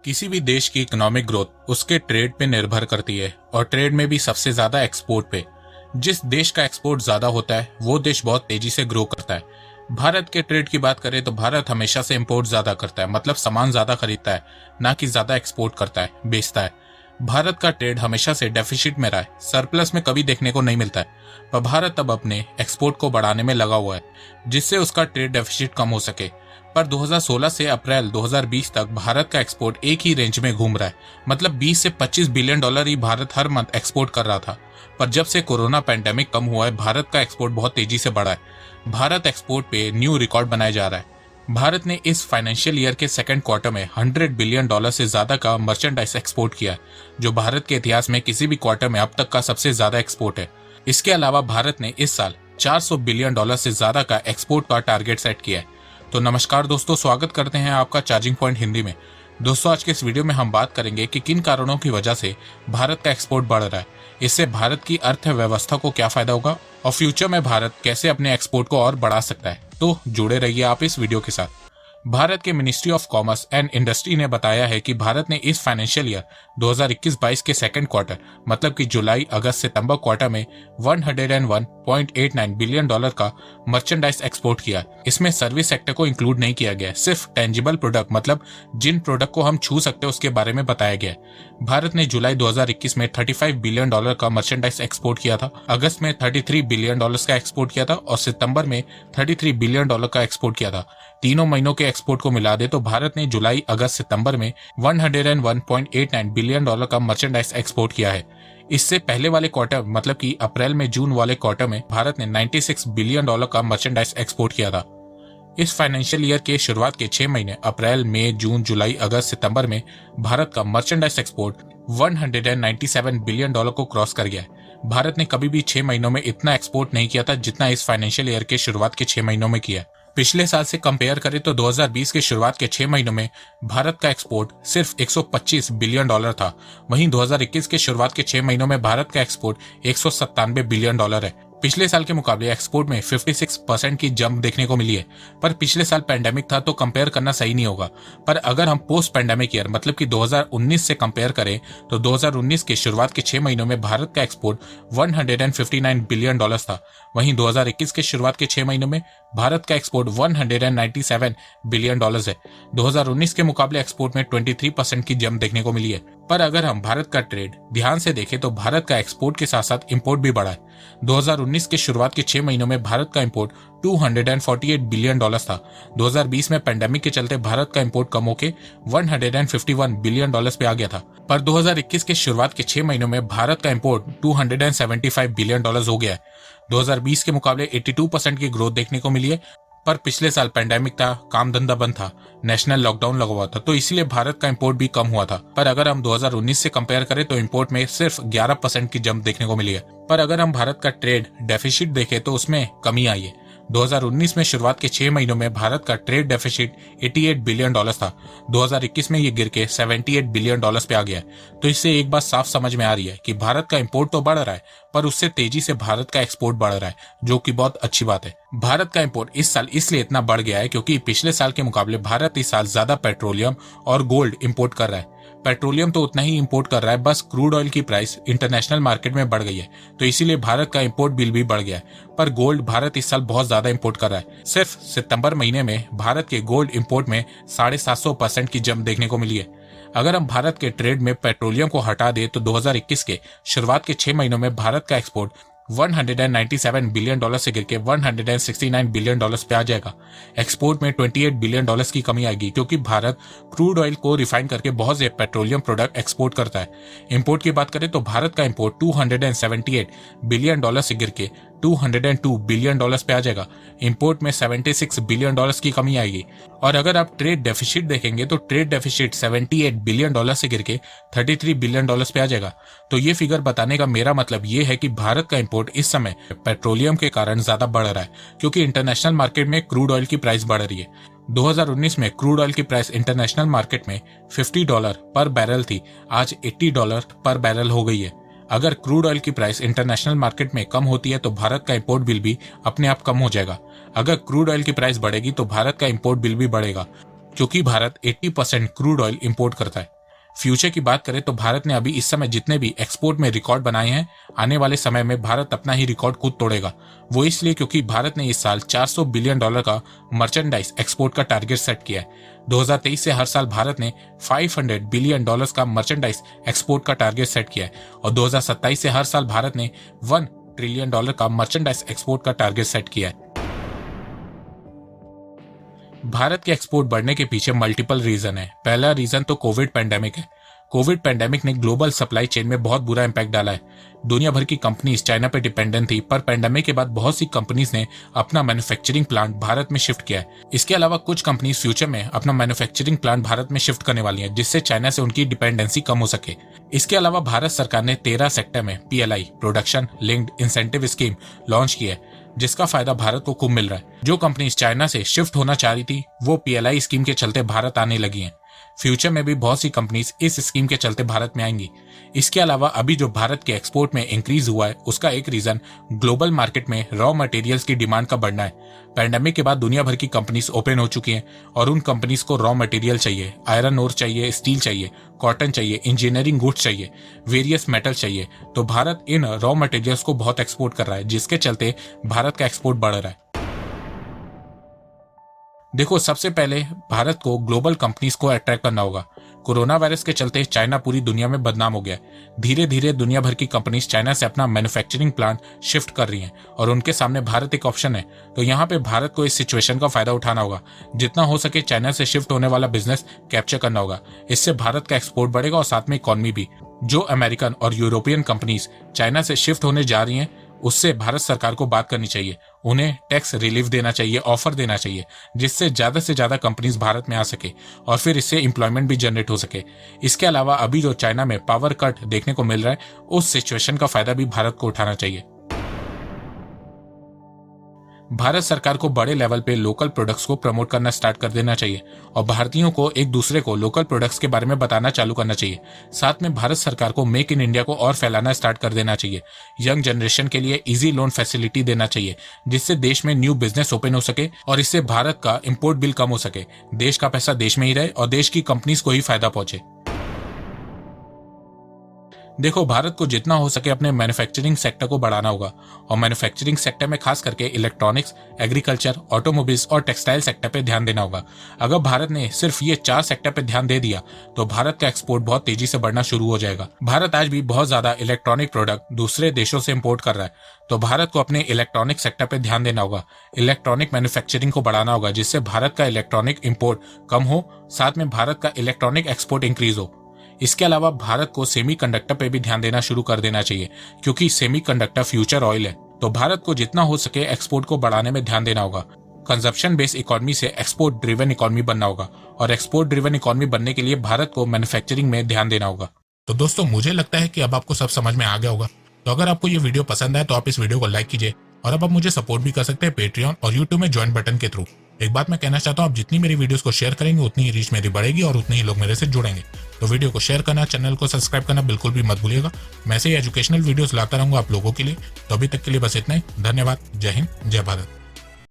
किसी भी देश की इकोनॉमिक ग्रोथ उसके ट्रेड पे निर्भर करती है और ट्रेड में भी सबसे ज्यादा एक्सपोर्ट पे। जिस देश का एक्सपोर्ट ज्यादा होता है वो देश बहुत तेजी से ग्रो करता है। भारत के ट्रेड की बात करें तो भारत हमेशा से इंपोर्ट ज्यादा करता है, मतलब सामान ज्यादा खरीदता है, ना कि ज्यादा एक्सपोर्ट करता है, बेचता है। भारत का ट्रेड हमेशा से डेफिसिट में रहा है, सरप्लस में कभी देखने को नहीं मिलता है। पर भारत अब अपने एक्सपोर्ट को बढ़ाने में लगा हुआ है जिससे उसका ट्रेड डेफिसिट कम हो सके। पर 2016 से अप्रैल 2020 तक भारत का एक्सपोर्ट एक ही रेंज में घूम रहा है, मतलब 20 से 25 बिलियन डॉलर ही भारत हर मंथ एक्सपोर्ट कर रहा था। पर जब से कोरोना पैंडेमिक कम हुआ है, भारत का एक्सपोर्ट बहुत तेजी से बढ़ा है। भारत एक्सपोर्ट पे न्यू रिकॉर्ड बनाया जा रहा है। भारत ने इस फाइनेंशियल ईयर के सेकंड क्वार्टर में 100 बिलियन डॉलर से ज्यादा का मर्चेंडाइज एक्सपोर्ट किया है, जो भारत के इतिहास में किसी भी क्वार्टर में अब तक का सबसे ज्यादा एक्सपोर्ट है। इसके अलावा भारत ने इस साल 400 बिलियन डॉलर से ज्यादा का एक्सपोर्ट का टारगेट सेट किया है। तो नमस्कार दोस्तों, स्वागत करते हैं आपका चार्जिंग पॉइंट हिंदी में। दोस्तों, आज के इस वीडियो में हम बात करेंगे कि किन कारणों की वजह से भारत का एक्सपोर्ट बढ़ रहा है, इससे भारत की अर्थव्यवस्था को क्या फायदा होगा और फ्यूचर में भारत कैसे अपने एक्सपोर्ट को और बढ़ा सकता है। तो जुड़े रहिए आप इस वीडियो के साथ। भारत के ministry of commerce and industry ने बताया है कि भारत ने इस फाइनेंशियल ईयर 2021-22 के सेकंड क्वार्टर, मतलब कि जुलाई अगस्त सितंबर क्वार्टर में 101.89 बिलियन डॉलर का मर्चेंडाइज एक्सपोर्ट किया। इसमें सर्विस सेक्टर को इंक्लूड नहीं किया गया, सिर्फ टेंजिबल प्रोडक्ट, मतलब जिन प्रोडक्ट को हम छू सकते हैं उसके बारे में बताया गया। भारत ने जुलाई 2021 में 35 बिलियन डॉलर का मर्चेंडाइज एक्सपोर्ट किया था, अगस्त में 33 बिलियन डॉलर का एक्सपोर्ट किया था और सितंबर में 33 बिलियन डॉलर का एक्सपोर्ट किया था। तीनों महीनों के एक्सपोर्ट को मिला दे तो भारत ने जुलाई अगस्त सितंबर में 101.89 बिलियन डॉलर का मर्चेंडाइज एक्सपोर्ट किया है। इससे पहले वाले क्वार्टर, मतलब कि अप्रैल में जून वाले क्वार्टर में भारत ने 96 बिलियन डॉलर का मर्चेंडाइज एक्सपोर्ट किया था। इस फाइनेंशियल ईयर के शुरुआत के 6 महीने अप्रैल, मई, जून, जुलाई, अगस्त, सितंबर में भारत का मर्चेंडाइज एक्सपोर्ट 197 बिलियन डॉलर को क्रॉस कर गया है। भारत ने कभी भी 6 महीनों में इतना एक्सपोर्ट नहीं किया था जितना इस फाइनेंशियल ईयर के शुरुआत के 6 महीनों में किया। पिछले साल से कंपेयर करें तो 2020 के शुरुआत के 6 महीनों में भारत का एक्सपोर्ट सिर्फ 125 बिलियन डॉलर था। वहीं 2021 के शुरुआत के 6 महीनों में भारत का एक्सपोर्ट 197 बिलियन डॉलर है। पिछले साल के मुकाबले एक्सपोर्ट में 56% की जंप देखने को मिली है। पर पिछले साल पैंडेमिक था तो कंपेयर करना सही नहीं होगा। पर अगर हम पोस्ट पैंडेमिक ईयर, मतलब कि 2019 से कंपेयर करें तो 2019 के शुरुआत के 6 महीनों में भारत का एक्सपोर्ट 159 बिलियन डॉलर था। वहीं 2021 के शुरुआत के 6 महीनों में भारत का एक्सपोर्ट 197 बिलियन डॉलर है। 2019 के मुकाबले एक्सपोर्ट में 23% की जंप देखने को मिली है। पर अगर हम भारत का ट्रेड ध्यान से देखें तो भारत का एक्सपोर्ट के साथ साथ इंपोर्ट भी बढ़ा है। 2019 के शुरुआत के 6 महीनों में भारत का इंपोर्ट 248 बिलियन डॉलर था। 2020 में पैंडेमिक के चलते भारत का इंपोर्ट कम होकर 151 बिलियन डॉलर पे आ गया था। पर 2021 के शुरुआत के 6 महीनों में भारत का इंपोर्ट 275 बिलियन डॉलर हो गया है। 2020 के मुकाबले 82% की ग्रोथ देखने को मिली है। पर पिछले साल पैंडेमिक था, काम धंधा बंद था, नेशनल लॉकडाउन लगा हुआ था, तो इसीलिए भारत का इंपोर्ट भी कम हुआ था। पर अगर हम 2019 से कंपेयर करें तो इंपोर्ट में सिर्फ 11% की जंप देखने को मिली है। पर अगर हम भारत का ट्रेड डेफिसिट देखें तो उसमें कमी आई है। 2019 में शुरुआत के 6 महीनों में भारत का ट्रेड डेफिसिट 88 बिलियन डॉलर था। 2021 में ये गिर के 78 बिलियन डॉलर पे आ गया है। तो इससे एक बात साफ समझ में आ रही है कि भारत का इंपोर्ट तो बढ़ रहा है, पर उससे तेजी से भारत का एक्सपोर्ट बढ़ रहा है, जो कि बहुत अच्छी बात है। भारत का इंपोर्ट इस साल इसलिए इतना बढ़ गया है क्योंकि पिछले साल के मुकाबले भारत इस साल ज्यादा पेट्रोलियम और गोल्ड इंपोर्ट कर रहा है। पेट्रोलियम तो उतना ही इंपोर्ट कर रहा है, बस क्रूड ऑयल की प्राइस इंटरनेशनल मार्केट में बढ़ गई है, तो इसीलिए भारत का इंपोर्ट बिल भी बढ़ गया है। पर गोल्ड भारत इस साल बहुत ज्यादा इंपोर्ट कर रहा है। सिर्फ सितंबर महीने में भारत के गोल्ड इंपोर्ट में 750% की जंप देखने को मिली है। अगर हम भारत के ट्रेड में पेट्रोलियम को हटा दे तो 2021 के शुरुआत के 6 महीनों में भारत का एक्सपोर्ट 197 बिलियन डॉलर से गिर के 169 बिलियन डॉलर पे आ जाएगा। एक्सपोर्ट में 28 बिलियन डॉलर की कमी आएगी क्योंकि भारत क्रूड ऑयल को रिफाइन करके बहुत से पेट्रोलियम प्रोडक्ट एक्सपोर्ट करता है। इंपोर्ट की बात करें तो भारत का इंपोर्ट 278 बिलियन डॉलर से गिर के 202 बिलियन डॉलर पे आ जाएगा। इंपोर्ट में 76 बिलियन डॉलर की कमी आएगी। और अगर आप ट्रेड डेफिसिट देखेंगे तो ट्रेड डेफिसिट 78 बिलियन डॉलर से गिर के 33 बिलियन डॉलर पे आ जाएगा। तो ये फिगर बताने का मेरा मतलब ये है कि भारत का इंपोर्ट इस समय पेट्रोलियम के कारण ज्यादा बढ़ रहा है क्योंकि इंटरनेशनल मार्केट में क्रूड ऑयल की प्राइस बढ़ रही है। 2019 में क्रूड ऑयल की प्राइस इंटरनेशनल मार्केट में $50 पर बैरल थी, आज $80 पर बैरल हो गई है। अगर क्रूड ऑयल की प्राइस इंटरनेशनल मार्केट में कम होती है तो भारत का इंपोर्ट बिल भी अपने आप कम हो जाएगा। अगर क्रूड ऑयल की प्राइस बढ़ेगी तो भारत का इंपोर्ट बिल भी बढ़ेगा। क्योंकि भारत 80% क्रूड ऑयल इंपोर्ट करता है। फ्यूचर की बात करें तो भारत ने अभी इस समय जितने भी एक्सपोर्ट में रिकॉर्ड बनाए हैं, आने वाले समय में भारत अपना ही रिकॉर्ड खुद तोड़ेगा। वो इसलिए क्योंकि भारत ने इस साल $400 बिलियन का मर्चेंडाइज एक्सपोर्ट का टारगेट सेट किया है। 2023 से हर साल भारत ने $500 बिलियन का मर्चेंडाइज एक्सपोर्ट का टारगेट सेट किया है और 2027 से हर साल भारत ने $1 ट्रिलियन का मर्चेंडाइज एक्सपोर्ट का टारगेट सेट किया है। भारत के एक्सपोर्ट बढ़ने के पीछे मल्टीपल रीजन है। पहला रीजन तो कोविड पैंडेमिक है। कोविड पैंडेमिक ने ग्लोबल सप्लाई चेन में बहुत बुरा इंपैक्ट डाला है। दुनिया भर की कंपनीज चाइना पे डिपेंडेंट थी, पर पैंडेमिक के बाद बहुत सी कंपनीज ने अपना मैन्युफैक्चरिंग प्लांट भारत में शिफ्ट किया है। इसके अलावा कुछ कंपनीज फ्यूचर में अपना मैन्युफैक्चरिंग प्लांट भारत में शिफ्ट करने वाली है, जिससे चाइना से उनकी डिपेंडेंसी कम हो सके। इसके अलावा भारत सरकार ने 13 सेक्टर में PLI production linked incentive scheme launch की है, जिसका फायदा भारत को खूब मिल रहा है। जो कंपनीज चाइना से शिफ्ट होना चाह रही थी वो PLI स्कीम के चलते भारत आने लगी हैं। फ्यूचर में भी बहुत सी कंपनीज इस स्कीम के चलते भारत में आएंगी। इसके अलावा अभी जो भारत के एक्सपोर्ट में इंक्रीज हुआ है उसका एक रीजन ग्लोबल मार्केट में रॉ मटेरियल्स की डिमांड का बढ़ना है। पैंडेमिक के बाद दुनिया भर की कंपनीज ओपन हो चुकी हैं और उन कंपनीज को रॉ मटेरियल चाहिए, आयरन ओर चाहिए, स्टील चाहिए, कॉटन चाहिए, इंजीनियरिंग गुड्स चाहिए, वेरियस मेटल चाहिए। तो भारत इन रॉ मटेरियल्स को बहुत एक्सपोर्ट कर रहा है, जिसके चलते भारत का एक्सपोर्ट बढ़ रहा है। देखो, सबसे पहले भारत को ग्लोबल कंपनीज को अट्रैक्ट करना होगा। कोरोना वायरस के चलते चाइना पूरी दुनिया में बदनाम हो गया है। धीरे धीरे दुनिया भर की कंपनीज चाइना से अपना मैन्युफैक्चरिंग प्लांट शिफ्ट कर रही हैं और उनके सामने भारत एक ऑप्शन है। तो यहाँ पे भारत को इस सिचुएशन का फायदा उठाना होगा। जितना हो सके चाइना से शिफ्ट होने वाला बिजनेस कैप्चर करना होगा। इससे भारत का एक्सपोर्ट बढ़ेगा और साथ में इकॉनमी भी। जो अमेरिकन और यूरोपियन कंपनीज चाइना से शिफ्ट होने जा रही हैं उससे भारत सरकार को बात करनी चाहिए। उन्हें टैक्स रिलीफ देना चाहिए, ऑफर देना चाहिए, जिससे ज्यादा से ज्यादा कंपनीज भारत में आ सके और फिर इससे एम्प्लॉयमेंट भी जनरेट हो सके। इसके अलावा अभी जो चाइना में पावर कट देखने को मिल रहा है उस सिचुएशन का फायदा भी भारत को उठाना चाहिए। भारत सरकार को बड़े लेवल पे लोकल प्रोडक्ट्स को प्रमोट करना स्टार्ट कर देना चाहिए और भारतीयों को एक दूसरे को लोकल प्रोडक्ट्स के बारे में बताना चालू करना चाहिए। साथ में भारत सरकार को मेक इन इंडिया को और फैलाना स्टार्ट कर देना चाहिए। यंग जनरेशन के लिए इजी लोन फैसिलिटी देना चाहिए, जिससे देश में न्यू बिजनेस ओपन हो सके और इससे भारत का इंपोर्ट बिल कम हो सके। देश का पैसा देश में ही रहे और देश की कंपनीज को ही फायदा पहुंचे। देखो, भारत को जितना हो सके अपने मैन्युफैक्चरिंग सेक्टर को बढ़ाना होगा और मैन्युफैक्चरिंग सेक्टर में खास करके इलेक्ट्रॉनिक्स, एग्रीकल्चर, ऑटोमोबाइल्स और टेक्सटाइल सेक्टर पे ध्यान देना होगा। अगर भारत ने सिर्फ ये 4 सेक्टर पे ध्यान दे दिया तो भारत का एक्सपोर्ट बहुत तेजी से बढ़ना शुरू हो जाएगा। भारत आज भी बहुत ज्यादा इलेक्ट्रॉनिक प्रोडक्ट दूसरे देशों से इम्पोर्ट कर रहा है, तो भारत को अपने इलेक्ट्रॉनिक सेक्टर पे ध्यान देना होगा। इलेक्ट्रॉनिक मैन्युफैक्चरिंग को बढ़ाना होगा, जिससे भारत का इलेक्ट्रॉनिक इम्पोर्ट कम हो, साथ में भारत का इलेक्ट्रॉनिक एक्सपोर्ट इंक्रीज हो। इसके अलावा भारत को सेमीकंडक्टर पे भी ध्यान देना शुरू कर देना चाहिए, क्योंकि सेमीकंडक्टर फ्यूचर ऑयल है। तो भारत को जितना हो सके एक्सपोर्ट को बढ़ाने में ध्यान देना होगा। कंजप्शन बेस्ड इकोनॉमी से एक्सपोर्ट ड्रिवन इकोनॉमी बनना होगा और एक्सपोर्ट ड्रिवन इकोनॉमी बनने के लिए भारत को मैन्युफैक्चरिंग में ध्यान देना होगा। तो दोस्तों, मुझे लगता है कि अब आपको सब समझ में आ गया होगा। तो अगर आपको ये वीडियो पसंद आए तो आप इस वीडियो को लाइक कीजिए और अब आप मुझे सपोर्ट भी कर सकते हैं पेट्रियन और यूट्यूब में ज्वाइन बटन के थ्रू। एक बात मैं कहना चाहता हूँ, आप जितनी मेरी वीडियोस को शेयर करेंगे उतनी ही रीच मेरी बढ़ेगी और उतने ही लोग मेरे से जुड़ेंगे। तो वीडियो को शेयर करना, चैनल को सब्सक्राइब करना बिल्कुल भी मत भूलिएगा। मैं ऐसे ही एजुकेशनल वीडियोस लाता रहूंगा आप लोगों के लिए। तो अभी तक के लिए बस इतना ही। धन्यवाद। जय हिंद, जय भारत।